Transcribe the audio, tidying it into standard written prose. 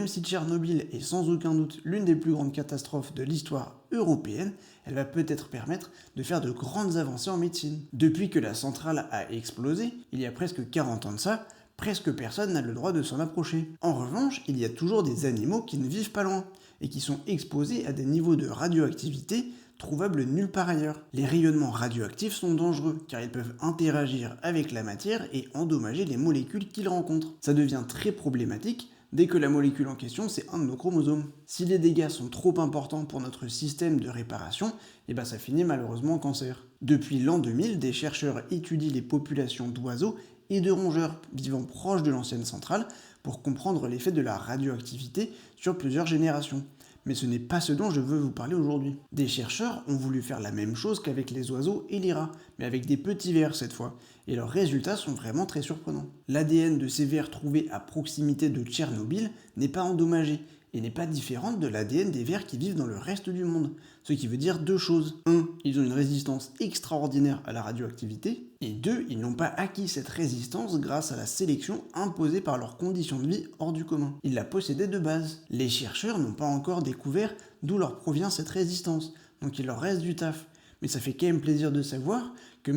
même si Tchernobyl est sans aucun doute l'une des plus grandes catastrophes de l'histoire européenne, elle va peut-être permettre de faire de grandes avancées en médecine. Depuis que la centrale a explosé, il y a presque 40 ans de ça, presque personne n'a le droit de s'en approcher. En revanche, il y a toujours des animaux qui ne vivent pas loin et qui sont exposés à des niveaux de radioactivité trouvables nulle part ailleurs. Les rayonnements radioactifs sont dangereux car ils peuvent interagir avec la matière et endommager les molécules qu'ils rencontrent. Ça devient très problématique dès que la molécule en question c'est un de nos chromosomes. Si les dégâts sont trop importants pour notre système de réparation, ça finit malheureusement en cancer. Depuis l'an 2000, des chercheurs étudient les populations d'oiseaux et de rongeurs vivant proches de l'ancienne centrale pour comprendre l'effet de la radioactivité sur plusieurs générations. Mais ce n'est pas ce dont je veux vous parler aujourd'hui. Des chercheurs ont voulu faire la même chose qu'avec les oiseaux et les rats, mais avec des petits vers cette fois, et leurs résultats sont vraiment très surprenants. L'ADN de ces vers trouvés à proximité de Tchernobyl n'est pas endommagé, et n'est pas différente de l'ADN des vers qui vivent dans le reste du monde. Ce qui veut dire deux choses. 1. Ils ont une résistance extraordinaire à la radioactivité. Et 2. Ils n'ont pas acquis cette résistance grâce à la sélection imposée par leurs conditions de vie hors du commun. Ils la possédaient de base. Les chercheurs n'ont pas encore découvert d'où leur provient cette résistance. Donc il leur reste du taf. Mais ça fait quand même plaisir de savoir que